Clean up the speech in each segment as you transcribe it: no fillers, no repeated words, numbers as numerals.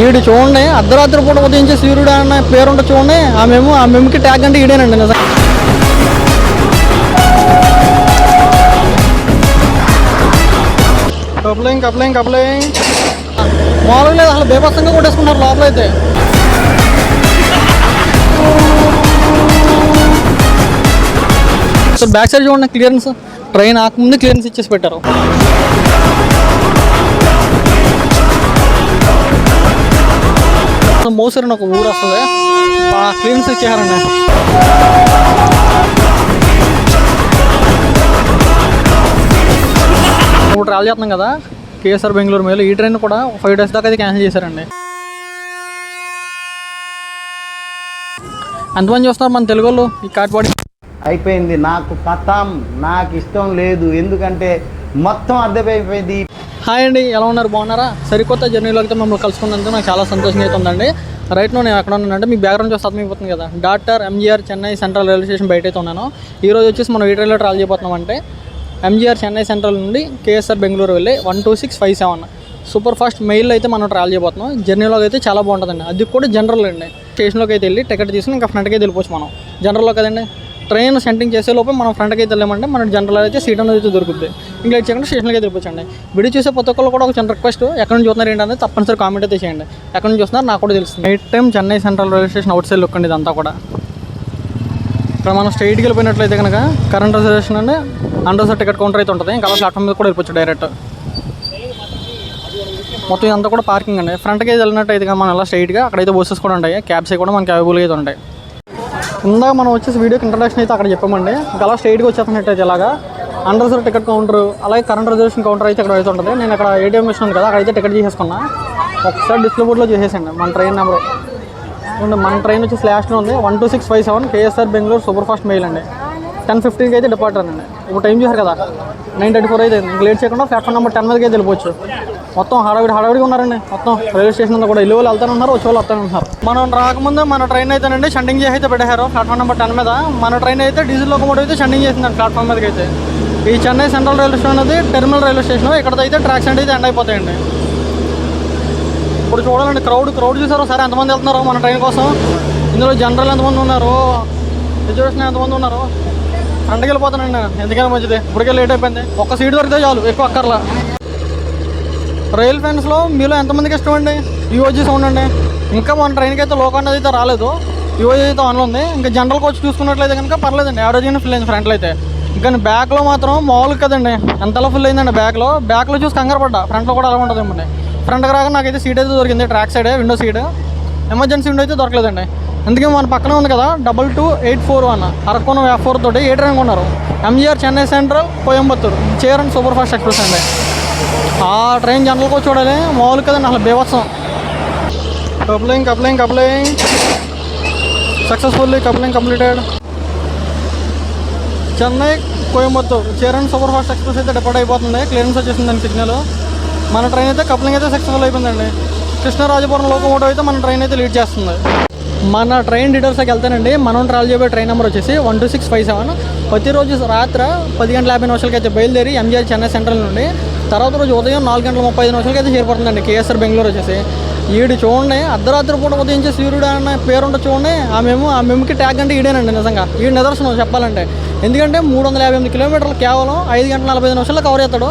ఈడు చూడండి, అర్ధరాత్రి పూట ఉదయించే సూర్యుడు అన్న పేరుంటే చూడండి. ఆ మెమ్కి ట్యాగ్ అంటే ఈడేనండి నిజంగా. కప్లింగ్ మామూలుగా లేదు, అసలు బేబస్తంగా కొట్టేసుకున్నారు లోపలైతే. అసలు బ్యాక్ సైడ్ చూడండి క్లియరెన్స్, ట్రైన్ ఆకముందే క్లియరెన్స్ ఇచ్చేసి పెట్టారు. మోసరని ఒక ఊరు వస్తుంది, క్లియరెన్స్ ఇచ్చేయారండి. ఇప్పుడు ట్రావెల్ చేస్తున్నాం కదా కేఎస్ఆర్ బెంగళూరు మేలు. ఈ ట్రైన్ కూడా 5 days దాకా అయితే క్యాన్సిల్ చేశారండి. ఎంతమంది చూస్తున్నారు మన తెలుగు వాళ్ళు ఈ కాట్పాడి? అయిపోయింది, నాకు పతాం, నాకు ఇష్టం లేదు, ఎందుకంటే మొత్తం అర్థమైపోయింది. హాయ్ అండి, ఎలా ఉన్నారు? బాగున్నారా? సరికొత్త జర్నీలో అయితే మమ్మల్ని కలుసుకున్నందుకు నాకు చాలా సంతోషంగా అయితే ఉందండి. రైట్ నేను ఎక్కడ ఉన్నానంటే మీ బ్యాక్గ్రౌండ్ చూస్తే అర్థమైపోతుంది కదా, doctor MGR Chennai central railway station బయట అయితే ఉన్నాను. ఈరోజు వచ్చేసి మనం ఈ ట్రైన్లో ట్రావెల్ చేయబోతున్నాం. అంటే ఎంజీఆర్ చెన్నై సెంట్రల్ నుండి కేఎస్ఆర్ బెంగళూరు వెళ్ళి 12657 సూపర్ ఫాస్ట్ మెయిల్ అయితే మనం ట్రావెల్ చేయబోతున్నాం. జర్నీలోకి అయితే చాలా బాగుంటుందండి. అది కూడా జనరల్ అండి. స్టేషన్లోకి అయితే వెళ్ళి టికెట్ తీసుకుని ఇంకా ఫ్రంట్కి అయితే వెళ్ళిపోవచ్చు మనం. జనరల్లో కదండి, ట్రైన్ సెంటింగ్ చేసే లోపల మనం ఫ్రంట్కి అయితే వెళ్ళామంటే మన జనరల్ అయితే సీట్ అనేది అయితే దొరుకుతుంది. ఇంకా లేట్ చేయకుండా స్టేషన్కి అయితే వెళ్ళిపోవచ్చండి. వీడియో చూసే ప్రతి ఒక్కరు కూడా ఒక చిన్న రిక్వెస్ట్, ఎక్కడ నుంచి చూస్తున్నారు ఏంటంటే తప్పనిసరి కామెంట్ అయితే చేయండి. ఎక్కడ నుంచి చూస్తున్నారు నాకు కూడా తెలుస్తుంది. Night time Chennai central railway station out side look అండి ఇదంతా కూడా. ఇక్కడ మనం స్ట్రైట్కి వెళ్ళిపోయినట్లయితే కనుక కరెంట్ రిజర్వేషన్ అండి అండర్ టికెట్ కౌంటర్ అయితే ఉంటుంది. ఇంకా ప్లాట్ఫామ్ మీద కూడా వెళ్ళిపోవచ్చు డైరెక్ట్. మొత్తం ఇదంతా కూడా పార్కింగ్ అండి. ఫ్రంట్కి అయితే వెళ్ళినట్టయితే కానీ మనం అలా స్ట్రైట్గా అక్కడైతే బస్సెస్ కూడా ఉంటాయి, క్యాబ్స్ కూడా మనకి అవైలబుల్గా అయితే ఉంటాయి. ఇందాక మనం వచ్చేసి వీడియోకి ఇంట్రడక్షన్ అయితే అక్కడ చెప్పామండి. ఇంకా అలా స్ట్రైట్గా వచ్చేస్తున్నట్టయితే ఇలాగా అండర్ టికెట్ కౌంటర్, అలాగే కరెంట్ రిజర్వేషన్ కౌంటర్ అయితే ఇక్కడ అయితే ఉంటుంది. నేను అక్కడ ఏటీఎం మిషన్ ఉంది కదా, అక్కడైతే టికెట్ చేసేసుకున్నా. ఒకసారి డిస్ప్లే బోర్డ్లో చేసేసండి మన ట్రైన్ నెంబర్. మన ట్రైన్ వచ్చి లాస్ట్లో ఉంది 12657 KSR Bengaluru super fast mail అండి. 10:15కి అయితే డిపార్టర్ అండి. ఇప్పుడు టైం చూసారు కదా 9:34 అయితే. ఇంక లేట్ చేయకుండా ప్లాట్ఫామ్ నెంబర్ 10 మీదకి అయితే వెళ్ళిపోవచ్చు. మొత్తం హడావిడిగా ఉన్నారండి. మొత్తం రైల్వే స్టేషన్ అంతా కూడా ఇల్లు వాళ్ళు వెళ్తానే ఉన్నారు, వచ్చే వాళ్ళు వస్తూనే ఉన్నారు. మనం రాకముందు మన ట్రైన్ అయితేనండి షంటింగ్ చేసి అయితే పెట్టారు ప్లాట్ఫామ్ నెంబర్ 10 మీద. మన ట్రైన్ అయితే డీజిల్ లోకోమోటివ్ అయితే షంటింగ్ చేసిందండి ప్లాట్ఫామ్ మీదకి అయితే. ఈ చెన్నై సెంట్రల్ రైల్వే స్టేషన్ అనేది టెర్మినల్ రైల్వే స్టేషన్. ఇక్కడైతే ట్రాక్స్ అయితే ఎండ్ అయిపోతాయండి. ఇప్పుడు చూడాలండి క్రౌడ్ చూసారు సరే ఎంతమంది వెళ్తున్నారు మన ట్రైన్ కోసం. ఇందులో జనరల్ ఎంతమంది ఉన్నారు, రిజర్వేషన్ ఎంతమంది ఉన్నారు. ఫ్రంట్కి వెళ్ళిపోతానండి, ఎందుకైనా మంచిది. ఇప్పటికే లేట్ అయిపోయింది. ఒక్క సీట్ దొరికితే చాలు, ఎక్కువ అక్కర్లా. రైల్ ఫ్యాన్స్లో మీలో ఎంతమందికి ఇష్టం అండి యూఓజీ సౌండ్ అండి? ఇంకా మన ట్రైన్కి అయితే లోకల్ అనేది అయితే రాలేదు, యూఓజీ అయితే ఆన్లో ఉంది. ఇంకా జనరల్ కోచ్ చూసుకున్నట్లయితే కనుక పర్లేదండి, యావరేజ్గా ఫుల్ అయింది ఫ్రంట్లో అయితే. ఇంకా బ్యాక్లో మాత్రం మామూలు కదండి, ఎంతలా ఫుల్ అయిందండి. బ్యాక్లో చూసి కంగారు పడ్డా, ఫ్రంట్లో కూడా అలా ఉంటుంది ఏమండి. ఫ్రంట్కి రాక నాకైతే సీట్ అయితే దొరికింది, track side window seat. Emergency window అయితే దొరకలేదండి. అందుకే మన పక్కన ఉంది కదా 2284 అరకోణం F4 తోటి ఏ ట్రైన్ కొన్నారు, MGR Chennai central Coimbatore Cheran super fast express అండి. ఆ ట్రైన్ జనరల్ కోచ్ చూడాలి, మామూలు కదండి అసలు బేవత్సం. Coupling successfully completed. Chennai Coimbatore Cheran super fast express అయితే డిపార్ట్ అయిపోతుంది. క్లియరెన్స్ వచ్చేసిందండి సిగ్నల్. మన ట్రైన్ అయితే కప్లింగ్ అయితే సక్సెస్ఫుల్ అయిపోయిందండి. కృష్ణరాజపురం లోకోమోటివ్ అయితే మన ట్రైన్ అయితే లీడ్ చేస్తుంది. మన ట్రైన్ డీటెయిల్స్కి వెళ్తానండి. మనం ట్రావెల్ చేయబోయే ట్రైన్ నెంబర్ వచ్చేసి 12657. ప్రతిరోజు రాత్రి 10:50 అయితే బయలుదేరి ఎంజీఆర్ చెన్నై సెంట్రల్ నుండి తర్వాత రోజు ఉదయం 4:35 అయితే చేరిపోతుందండి కేఎస్ఆర్ బెంగళూరు వచ్చేసి. ఈడు చూడండి, అర్ధరాత్రి పూట ఉదయించే సూర్యుడు అన్న పేరుంటే చూడండి. ఆ మెమ్కి ట్యాగ్ అంటే ఈడేనండి నిజంగా. ఈ నిదర్శనం చెప్పాలంటే. ఎందుకంటే 358 కిలోమీటర్లు కేవలం 5:45 కవర్ చేస్తాడు.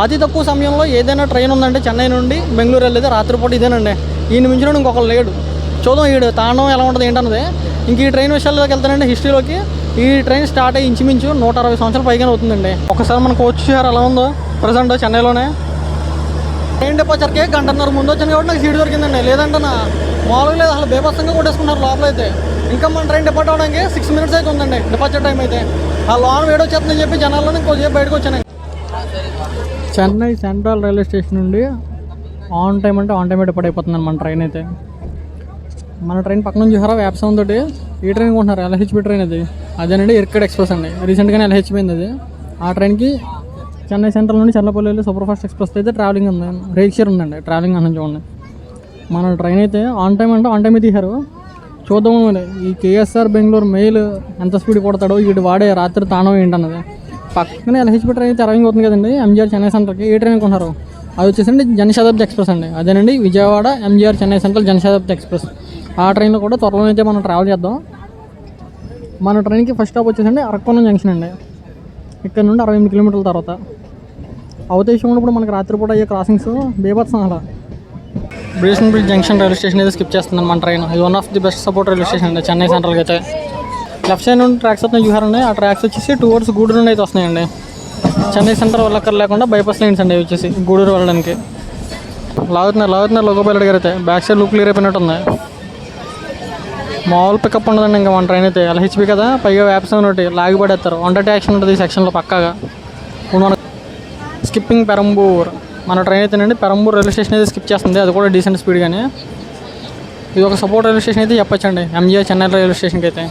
అతి తక్కువ సమయంలో ఏదైనా ట్రైన్ ఉందంటే చెన్నై నుండి బెంగళూరు వెళ్ళేది రాత్రిపూట ఇదేనండి. ఈయన మించిన ఇంకొకరు లేడు. చూద్దాం ఈడు తాండవం ఎలా ఉంటుంది ఏంటన్నది. ఇంక ఈ ట్రైన్ విషయాల్లోకి వెళ్తానండి హిస్టరీలోకి. ఈ ట్రైన్ స్టార్ట్ అయ్యి ఇంచుమించు 160 సంవత్సరాల పైగానే అవుతుందండి. ఒకసారి మన కోచ్ చూసారు ఎలా ఉందో ప్రజెంట్ చెన్నైలోనే. ట్రైన్ డిపార్చర్కి 1:30 ముందు వచ్చింది కాబట్టి నాకు సీట్ దొరికిందండి. లేదంటే మామూలుగా లేదు, అసలు బేబస్తంగా కొట్టేసుకున్నారు లోపలైతే. ఇంకా మన ట్రైన్ డిపార్ట్ అవడానికి 6 minutes అయితే ఉందండి డిపార్చర్ టైం అయితే. ఆ లోన్ వేడి వచ్చేస్తుందని చెప్పి జనాల్లో ఇంకోసేపు బయటకు వచ్చాను. చెన్నై సెంట్రల్ రైల్వే స్టేషన్ నుండి ఆన్ టైం డిపార్ట్ అయిపోతుందండి మన ట్రైన్ అయితే. మన ట్రైన్ పక్కన నుంచి చూసారా వ్యాప్ సౌండ్ తోటి. ఈ ట్రైన్ కొంటున్నారు ఎల్హెచ్బి ట్రైన్ అది. అదేనండి ఇర్కడ్ ఎక్స్ప్రెస్ అండి. రీసెంట్గానే ఎల్హెచ్బి అయింది అది. ఆ ట్రైన్కి చెన్నై సెంట్రల్ నుండి చల్లపల్లి సూపర్ ఫాస్ట్ ఎక్స్ప్రెస్ అయితే ట్రావెలింగ్ ఉంది, రేక్ షేర్ ఉందండి ట్రావెలింగ్ అని చూడండి. మన ట్రైన్ అయితే ఆన్ టైం తీశారు. చూద్దాము మరి ఈ కేఎస్ఆర్ బెంగళూరు మెయిల్ ఎంత స్పీడ్ కొడతాడో, వీడు వాడే రాత్రి తాణం ఏంటన్నది. పక్కనే ఎల్హెచ్బి ట్రైన్ అయితే అరవింగ్ అవుతుంది కదండి ఎంజీఆర్ చెన్నై సెంటర్కి. ఏ ట్రైన్ కొన్నారు అది వచ్చేసండి జనశతాబ్ది ఎక్స్ప్రెస్ అండి. అదేనండి విజయవాడ ఎంజీఆర్ చెన్నై సెంట్రల్ జనశతాబ్ది ఎక్స్ప్రెస్. ఆ ట్రైన్లో కూడా త్వరలో అయితే మనం ట్రావెల్ చేద్దాం. మన ట్రైన్కి ఫస్ట్ స్టాప్ వచ్చేసండి అరక్కోణం జంక్షన్ అండి. ఇక్కడ నుండి 68 కిలోమీటర్ల తర్వాత అవతేశం ఉన్నప్పుడు మనకి రాత్రిపూట అయ్యే క్రాసింగ్స్ బీభత్సం. అలా బ్రేషన్ బ్రిడ్జ్ జంక్షన్ రైల్వే స్టేషన్ అయితే స్కిప్ చేస్తుంది మన ట్రైన్. ఇది one of the best support railway station అండి చెన్నై సెంట్రల్కి అయితే. లెఫ్ట్ సైడ్ నుండి ట్రాక్స్ వస్తున్నాయి చూసారండి. ఆ ట్రాక్స్ వచ్చేసి టువర్డ్స్ గూడూరు నుండి అయితే వస్తున్నాయండి. చెన్నై సెంటర్ వెళ్ళక్కర్ లేకుండా బైపాస్ లైన్స్ అండి వచ్చేసి గూడూరు వెళ్ళడానికి. లాగుతున్నారు లోకో పైలట్ గారు అయితే. బ్యాక్ సైడ్ లూప్ క్లియర్ అయిపోయినట్టు ఉంది. మామూలు పికప్ ఉండదండి ఇంకా మన ట్రైన్ అయితే. LHP కదా, పైగా వ్యాప్స్ ఒకటి లాగి పడేస్తారు. 130 యాక్షన్ ఉంటుంది ఈ సెక్షన్లో పక్కాగా. ఇప్పుడు మన స్కిప్పింగ్ పెరంబూర్ మన ట్రైన్ అయితేనండి పెరంబూర్ రైల్వే స్టేషన్ అయితే స్కిప్ చేస్తుంది. అది కూడా డీసెంట్ స్పీడ్ కానీ. ఇది ఒక సపోర్ట్ రైల్వే స్టేషన్ అయితే చెప్పొచ్చండి ఎంజీఆర్ చెన్నై రైల్వే స్టేషన్కి అయితే.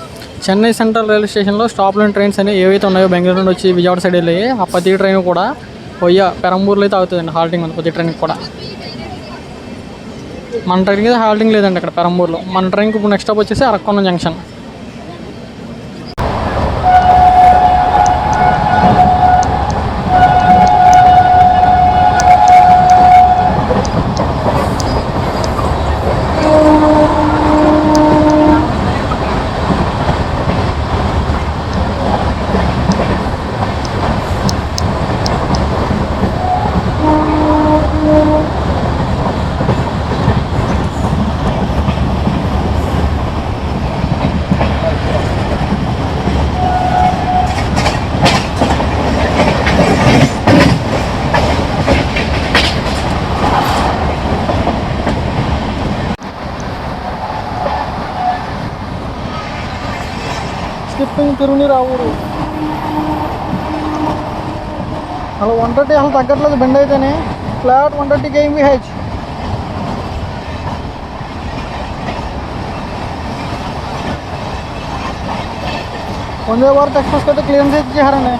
చెన్నై సెంట్రల్ రైల్వే స్టేషన్లో స్టాప్లోని ట్రైన్స్ అని ఏవైతే ఉన్నాయో బెంగళూరు నుండి వచ్చి విజయవాడ సైడ్ వెళ్ళి ఆ ప్రతి ట్రైన్ కూడా పెరంబూర్లో అయితే అవుతుందండి హాల్టింగ్ ఉంది ప్రతి ట్రైన్కి కూడా. మన ట్రైన్కి అయితే హాల్టింగ్ లేదండి అక్కడ పెరంబూర్లో. మన ట్రైన్కి ఇప్పుడు నెక్స్ట్ స్టాప్ వచ్చేసి అరక్కోణం జంక్షన్. స్కిప్పింగ్ తిరునిరావూరు. అలా 130 అసలు తగ్గట్లేదు బెండ్ అయితేనే. Flat 130 kmph. వందే భారత్ ఎక్స్ప్రెస్కి అయితే క్లియరెన్స్ అయితే చేశారండి.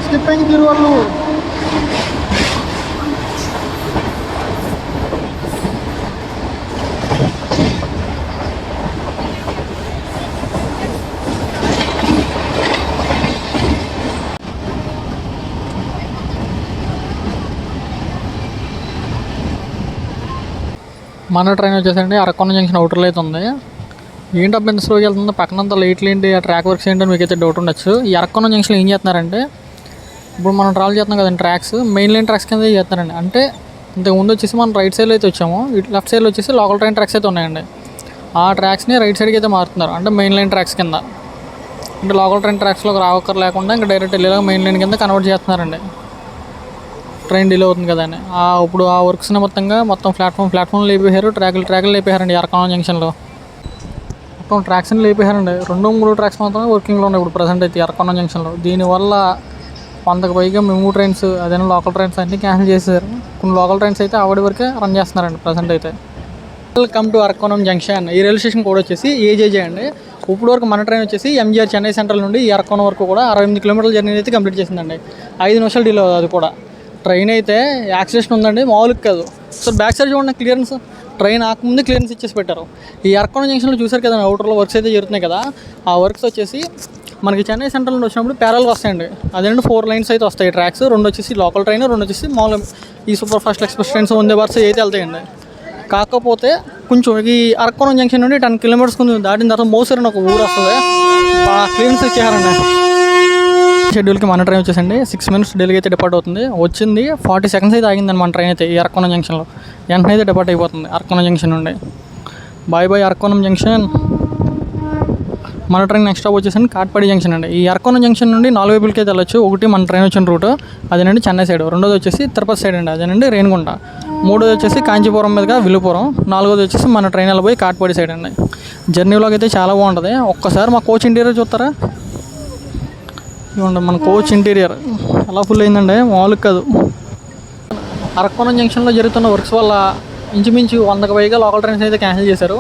స్కిప్పింగ్ తిరువల్లూరు. మన ట్రైన్ వచ్చేసండి అరక్కోణం జంక్షన్ అవుటర్లో అయితే ఉంది. ఏంటబ్బా ఎంత స్లోగా వెళ్తుంది, పక్కనంతా లైట్లు ఏంటి, ఆ ట్రాక్ వర్క్స్ ఏంటని మీకు అయితే డౌట్ ఉండొచ్చు. ఈ అరక్కోణం జంక్షన్లో ఏం చేస్తున్నారంటే ఇప్పుడు మనం ట్రావెల్ చేస్తున్నాం కదండి ట్రాక్స్, మెయిన్ లైన్ ట్రాక్స్ కింద చేస్తున్నారండి. అంటే ఇంతకుముందు వచ్చేసి మనం రైట్ సైడ్లో అయితే వచ్చాము, లెఫ్ట్ సైడ్లో వచ్చేసి లోకల్ ట్రైన్ ట్రాక్స్ అయితే ఉన్నాయండి. ఆ ట్రాక్స్ని రైట్ సైడ్కి అయితే మారుతున్నారు, అంటే మెయిన్ లైన్ ట్రాక్స్ కింద. అంటే లోకల్ ట్రైన్ ట్రాక్స్లోకి రావక్కర్ లేకుండా ఇంకా డైరెక్ట్ వెళ్ళేలాగా మెయిన్ లైన్ కింద కన్వర్ట్ చేస్తున్నారండి. ట్రైన్ డిలే అవుతుంది కదా అని ఇప్పుడు ఆ వర్క్స్ని మొత్తం ప్లాట్ఫామ్ లేపేశారు, ట్రాకులు లేపేశారండి అరక్కోణం జంక్షన్లో. మొత్తం ట్రాక్స్ని లేపేశారండి. 2-3 ట్రాక్స్ మాత్రమే వర్కింగ్లో ఉన్నాయి ఇప్పుడు ప్రజెంట్ అయితే అరక్కోణం జంక్షన్లో. దీనివల్ల 100కి పైగా మెమూ ట్రైన్స్, అదేనా లోకల్ ట్రైన్స్ అన్నీ క్యాన్సిల్ చేశారు. కొన్ని లోకల్ ట్రైన్స్ అయితే ఆవిడ వరకే రన్ చేస్తున్నారండి ప్రజెంట్ అయితే. Welcome to Arakkonam junction. ఈ రైల్వే స్టేషన్ కూడా వచ్చేసి ఏజేజే అండి. ఇప్పుడు వరకు మన ట్రైన్ వచ్చేసి ఎంజీఆర్ చెన్నై సెంట్రల్ నుండి ఈ అరక్కోణం వరకు కూడా 68 కిలోమీటర్ల జర్నీ అయితే కంప్లీట్ చేసిందండి. 5 నిమిషాలు డిలే అవుతుంది. అది కూడా ట్రైన్ అయితే యాక్సిలేషన్ ఉందండి, మామూలుగా కాదు. సో బ్యాక్ సైడ్ చూడండి క్లియరెన్స్, ట్రైన్ ఆకముందే క్లియరెన్స్ ఇచ్చేసి పెట్టారు. ఈ అరక్కోణం జంక్షన్లో చూసారు కదా అవుటర్లో వర్క్స్ అయితే జరుగుతున్నాయి కదా, ఆ వర్క్స్ వచ్చేసి మనకి చెన్నై సెంట్రల్ నుండి వచ్చినప్పుడు ప్యారల్గా వస్తాయండి. అదేంటి 4 లైన్స్ అయితే వస్తాయి ట్రాక్స్. 2 వచ్చేసి లోకల్ ట్రైన్, 2 వచ్చేసి మామూలు ఈ super fast express trains Vande Bharat అయితే వెళ్తాయండి. కాకపోతే కొంచెం ఈ అరక్కోణం జంక్షన్ నుండి 10 కిలోమీటర్స్ కొంచెం దాటిన తర్వాత మోసర్ అని ఒక ఊరు వస్తుంది, క్లియరెన్స్ ఇచ్చేయారండి. షెడ్యూల్కి మన ట్రైన్ వచ్చేసండి 6 minutes డైలీకి అయితే డిపార్ట్ అవుతుంది. వచ్చింది 40 seconds అయితే ఆగిందండి మన ట్రైన్ అయితే ఈ అరక్కోణం జంక్షన్లో. వెంటనే అయితే డిపార్ట్ అయిపోతుంది అరక్కోణం జంక్షన్ నుండి. Bye Arakkonam junction. మన ట్రైన్ నెక్స్ట్ స్టాప్ వచ్చేసండి కాట్పాడి జంక్షన్ అండి. ఈ అరక్కోణం జంక్షన్ నుండి 4 వైపులకి అయితే వెళ్ళొచ్చు. ఒకటి మన ట్రైన్ వచ్చిన రూట్ అదేనండి చెన్నై సైడ్, రెండోది వచ్చేసి తిరుపతి సైడ్ అండి, అదేనండి రేణిగుంట, మూడోది వచ్చేసి కాంచీపురం మీదుగా విలుపురం, నాలుగోది వచ్చేసి మన ట్రైన్ వెళ్ళిపోయి కాట్పాడి సైడ్ అండి. జర్నీలోకి అయితే చాలా బాగుంటుంది. ఒక్కసారి మా కోచ్ ఇంటీరియర్ చూస్తారా, ఇవ్వండి మన కోచ్ ఇంటీరియర్ ఎలా ఫుల్ అయిందండి, మామూలుగా కాదు. అరక్కోణం జంక్షన్లో జరుగుతున్న వర్క్స్ వల్ల ఇంచుమించు 100కి పైగా లోకల్ ట్రైన్స్ అయితే క్యాన్సిల్ చేశారు.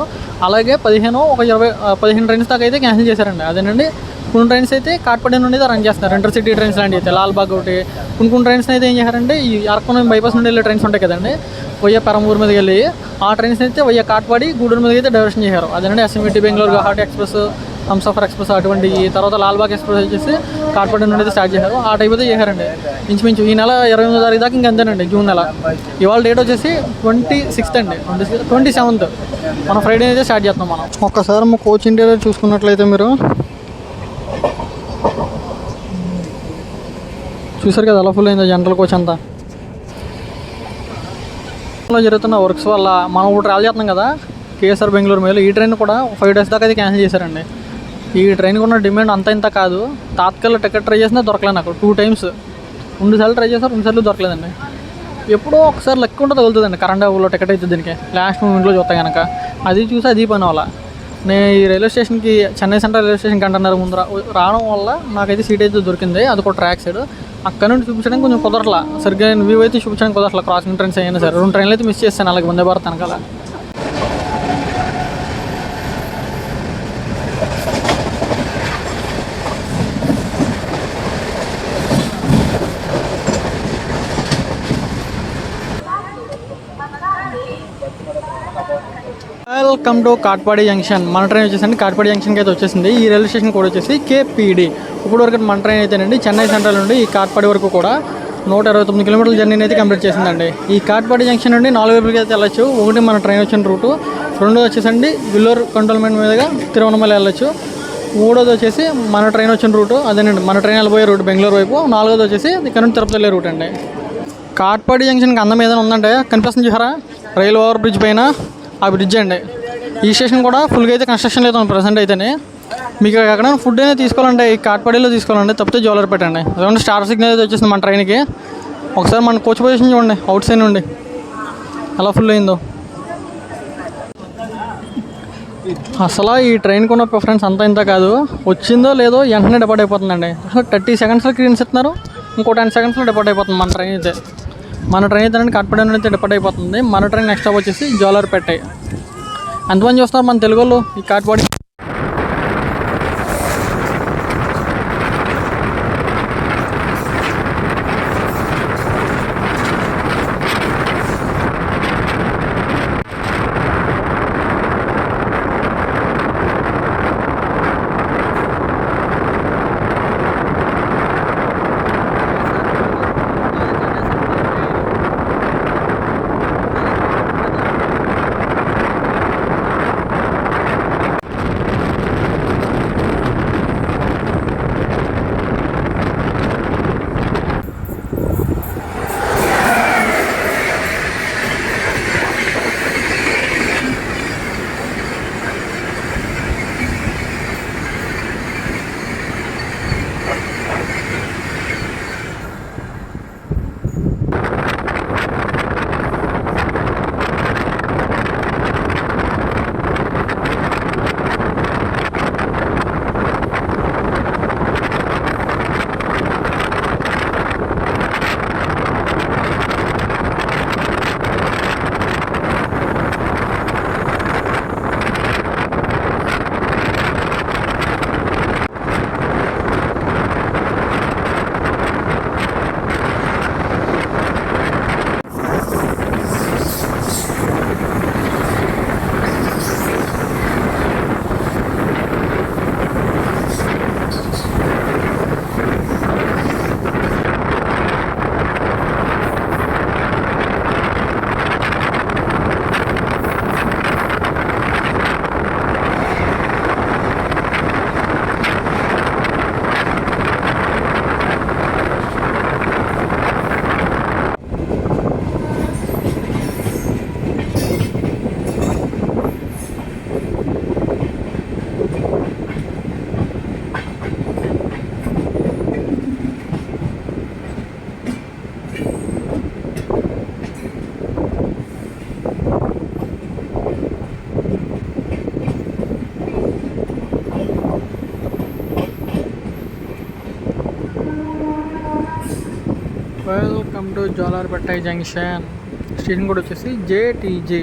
అలాగే 15 ట్రైన్స్ దాకా అయితే క్యాన్సిల్ చేశారండి. అదేనండి కొన్ని ట్రైన్స్ అయితే కాట్పడి నుండి రన్ చేస్తున్నారు, ఇంటర్సిటీ ట్రైన్స్ లాంటివి అయితే లాల్బాగ్ ఒకటి. కొన్ని ట్రైన్స్ అయితే ఏం చేశారంటే ఈ అరకునం బైపాస్ నుండి వెళ్ళే ట్రైన్స్ ఉంటాయి కదండి, వయ్య పెరంబూరు మీదకి వెళ్ళి ఆ ట్రైన్స్ అయితే వయ్య కాట్పడి గూడూరు మీదకి అయితే డైవర్షన్ చేశారు. అదేనండి SMVT Bengaluru Guwahati express, Humsafar express అటువంటి. తర్వాత లాల్బాగ్ ఎక్స్ప్రెస్ వచ్చేసి కాట్పడి నుండి అయితే స్టార్ట్ చేశారు. ఆ టైప్ అయితే చేశారండి. ఇంచుమించు ఈ నెల 28వ తారీఖు దాకా ఇంకా అంతేనండి, జూన్ నెల. ఇవాళ డేట్ వచ్చేసి 26th అండి, 27th మన ఫ్రైడే అయితే స్టార్ట్ చేస్తున్నాం మనం. ఒక్కసారి మా కోచ్ ఇంటీరియర్ చూసుకున్నట్లయితే మీరు చూసారు కదా ఎలా ఫుల్ అయిందో జనరల్ కోచ్ అంతా. జరుగుతున్న వర్క్స్ వల్ల మనం ఇప్పుడు ట్రావెల్ చేస్తున్నాం కదా కేఎస్ఆర్ బెంగళూరు మీద, ఈ ట్రైన్ కూడా 5 days దాకా అయితే క్యాన్సిల్ చేశారండి. ఈ ట్రైన్కి ఉన్న డిమాండ్ అంత ఇంత కాదు. తాత్కాలిక టికెట్ ట్రై చేసినా దొరకలేదు నాకు. 2 times 2 సార్లు ట్రై చేశారు, 2 సార్లు దొరకలేదండి. ఎప్పుడో ఒకసారి లెక్క ఉంటే తగులుతుందండి కరెంట్ ఊళ్ళో టికెట్ అయితే దీనికి లాస్ట్ మూమెంట్లో చూస్తా కనుక. అది చూసి అది పని వల్ల నేను ఈ రైల్వే స్టేషన్కి చెన్నై సెంట్రల్ రైల్వే స్టేషన్ గంటన్నర ముందు రావడం వల్ల నాకైతే సీట్ అయితే దొరికింది. అది కూడా ట్రాక్ సైడ్. అక్కడ నుండి చూపించడానికి కొంచెం కుదరట్లా, సరిగ్గా నేను వ్యూ అయితే చూపించడానికి కుదరట్లా. క్రాసింగ్ ట్రైన్స్ అయినా సరే 2 ట్రైన్లు అయితే మిస్ చేస్తాను అలాగే వందే భారత్ వెనకాల. Welcome to Katpadi junction. మన ట్రైన్ వచ్చేసండి కాట్పాడి జంక్షన్కి అయితే వచ్చేసింది. ఈ రైల్వే స్టేషన్ కూడా వచ్చేసి కేపీడి. ఇప్పుడు వరకు మన ట్రైన్ అయితేనండి చెన్నై సెంట్రల్ నుండి ఈ కాట్పాడి వరకు కూడా 129 కిలోమీటర్ల జర్నీని అయితే కంప్లీట్ చేసిందండి. ఈ కాట్పాడి జంక్షన్ నుండి 4 వైపులకి అయితే వెళ్ళచ్చు. ఒకటి మన ట్రైన్ వచ్చిన రూటు, రెండోది వచ్చేసండి విల్లూరు కంటోన్మెంట్ మీదుగా తిరువనమల వెళ్ళచ్చు, మూడోది వచ్చేసి మన ట్రైన్ వచ్చిన రూటు అదేనండి మన ట్రైన్ వెళ్ళిపోయే రూట్ బెంగళూరు వైపు, నాలుగోది వచ్చేసి ఇక్కడ నుండి తిరుపతి వెళ్ళే రూట్ అండి. కాట్పాడి జంక్షన్కి అందం ఏదైనా ఉందంటే కనిపిస్తుంది చూసారా, రైల్ ఓవర్ బ్రిడ్జ్ పైన ఆ బ్రిడ్జ్ అండి. ఈ స్టేషన్ కూడా ఫుల్గా అయితే కన్స్ట్రక్షన్ లేదు ప్రజెంట్ అయితేనే. మీకు ఎక్కడైనా ఫుడ్ అయినా తీసుకోవాలంటే ఈ కాట్పాడిలో తీసుకోవాలండి, తప్పితే జోలర్ పెట్టండి. అదే స్టార్ సిగ్నల్ అయితే వచ్చేసింది మన ట్రైన్కి. ఒకసారి మన కోచ్ పొజిషన్ చూడండి అవుట్ సైడ్ నుండి అలా ఫుల్ అయిందో. అసలు ఈ ట్రైన్కి ఉన్న ప్రిఫరెన్స్ అంతా ఇంత కాదు, వచ్చిందో లేదో వెంటనే డిపార్ట్ అయిపోతుందండి. అసలు 30 secondsలో క్లియరెన్స్ ఇస్తున్నారు, ఇంకో 10 secondsలో డిపార్ట్ అయిపోతుంది మన ట్రైన్ అయితే. మన ట్రైన్ అయితే కాట్పాడి నుండి అయితే డిపార్ట్ అయిపోతుంది. మన ట్రైన్ నెక్స్ట్ స్టాప్ వచ్చేసి జోలార్పేట. ఎంతమంది చూస్తున్నారు మన తెలుగు వాళ్ళు ఈ Katpadi. Welcome to Jolarpet junction. Station కూడా వచ్చేసి JTJ.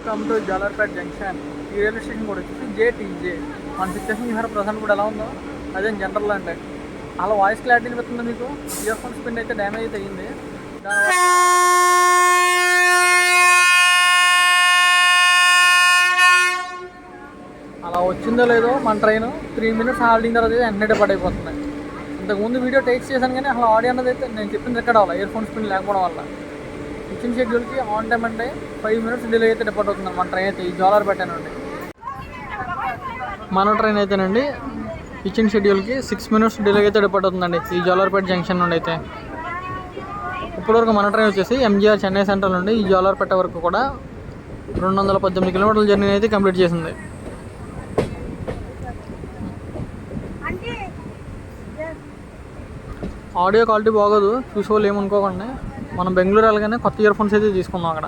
Come to Jolarpet junction. ఈ రైల్వే స్టేషన్ కూడా వచ్చేసి జేటీజే. మన సిచ్యువేషన్ చూసారా ప్రజెంట్ కూడా ఎలా ఉందో, అదే జనరల్ అంటే అలా వాయిస్ క్లారిటీ అనిపిస్తుంది మీకు. ఇయర్ ఫోన్స్ పిన్ అయితే డ్యామేజ్ అయితే అయ్యింది. దానివల్ల అలా వచ్చిందో లేదో మన ట్రైన్ 3 minutes హాల్డింగ్ తర్వాత వెంటనే డిపార్ట్ అయిపోతుంది. ఇంతకుముందు వీడియో టేక్ చేశాను కానీ అసలు ఆడియో అన్నది అయితే నేను చెప్పింది రికార్డ్ అవ్వాలి ఇయర్ ఫోన్స్ పిన్ లేకపోవడం వల్ల. ఇచ్చిన షెడ్యూల్కి ఆన్ టైం అంటే 5 minutes డిలే అయితే డిపార్ట్ అవుతుంది మన ట్రైన్ అయితే ఈ జాలర్పేట నుండి. మన ట్రైన్ అయితేనండి ఇచ్చిన షెడ్యూల్కి 6 minutes డిలే అయితే డిపార్ట్ అవుతుందండి ఈ జాలర్పేట జంక్షన్ నుండి అయితే. ఇప్పటివరకు మన ట్రైన్ వచ్చేసి ఎంజీఆర్ చెన్నై సెంట్రల్ నుండి ఈ జాలర్పేట వరకు కూడా 218 kilometers జర్నీ అయితే కంప్లీట్ చేసింది. ఆడియో క్వాలిటీ బాగోదు, చూసుకోవాలి ఏమనుకోకండి. మనం బెంగళూరు వెళ్ళగానే కొత్త ఇయర్ ఫోన్స్ అయితే తీసుకున్నాం అక్కడ.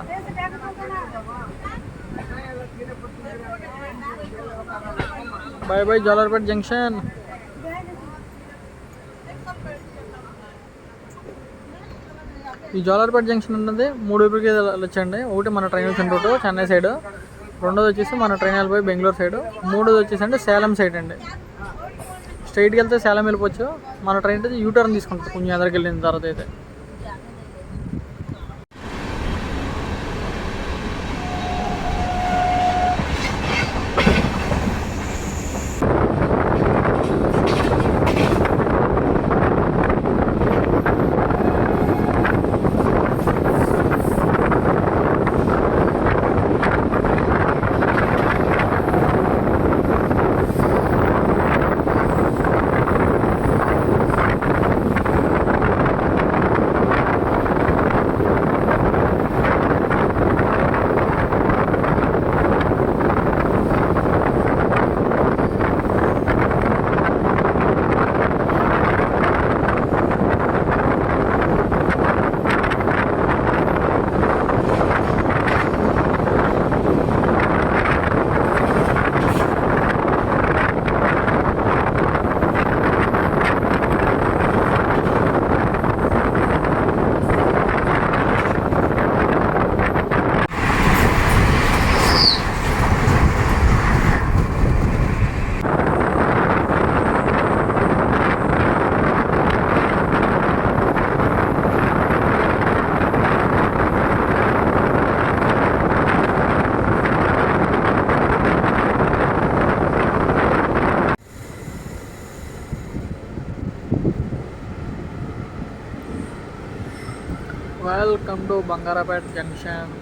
Bye bye Jolarpet junction. ఈ జాలర్పేట జంక్షన్ అన్నది 3 వైపులకి వెళ్ళొచ్చండి. ఒకటి మన ట్రైన్ వచ్చిన రూటు చెన్నై సైడ్, రెండోది వచ్చేసి మన ట్రైన్ వెళ్ళిపోయి బెంగళూరు సైడ్, మూడోది వచ్చేసి అంటే సేలం సైడ్ అండి. స్ట్రైట్కి వెళ్తే సేలం వెళ్ళిపోవచ్చు. మన ట్రైన్ అయితే యూటర్న్ తీసుకుంటుంది కొంచెం ఎదరికి వెళ్ళిన తర్వాత అయితే. Welcome to Bangarapet junction.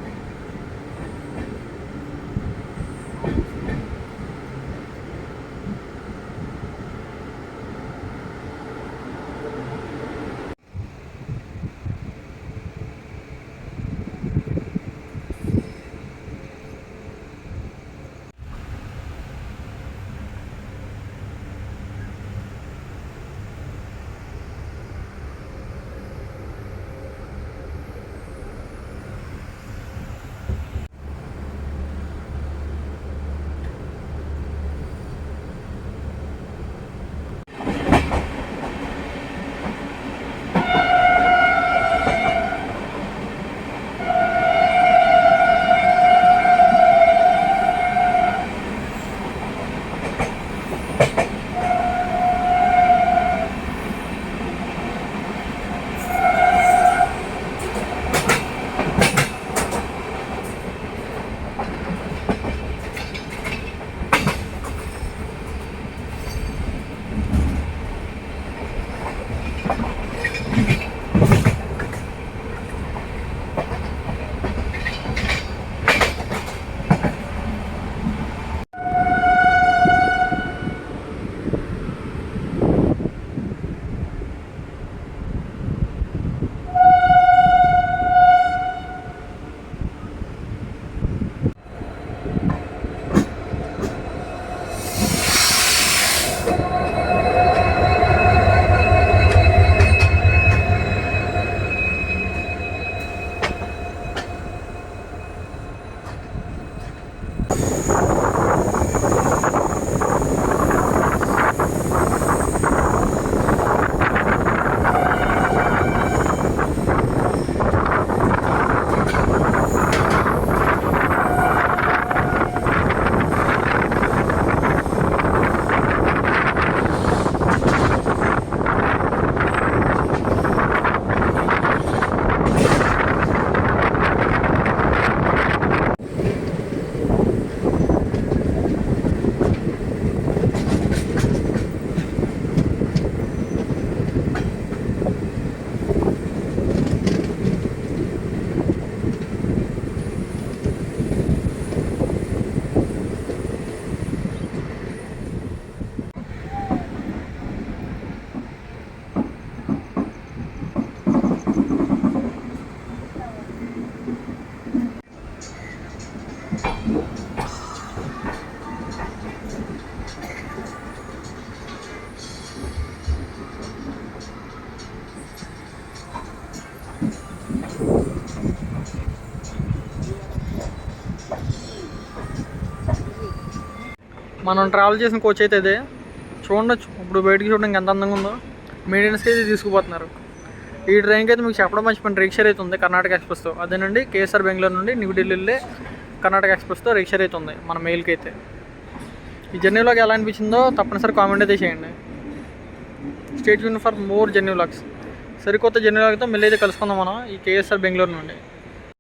మనం ట్రావెల్ చేసిన కోచ్ అయితే ఇదే చూడొచ్చు. ఇప్పుడు బయటికి చూడడానికి ఎంత అందంగా ఉందో. మెయింటెనెన్స్కి అయితే తీసుకుపోతున్నారు. ఈ ట్రైన్కి అయితే మీకు చెప్పడం మర్చిపోయిన రీక్షర్ అయితే ఉంది కర్ణాటక ఎక్స్ప్రెస్తో. అదేనండి కేఎస్ఆర్ బెంగళూరు నుండి న్యూ ఢిల్లీ వెళ్ళే కర్ణాటక ఎక్స్ప్రెస్తో రీక్షర్ అయితే ఉంది మన మెయిల్కి అయితే. ఈ జర్నీలోకి ఎలా అనిపించిందో తప్పనిసరి కామెంట్ అయితే చేయండి. Stay tune for more journey vlogs. సరికొత్త జర్నీ వ్లాగ్తో మళ్ళీ అయితే కలుసుకుందాం మనం ఈ కేఎస్ఆర్ బెంగళూరు నుండి.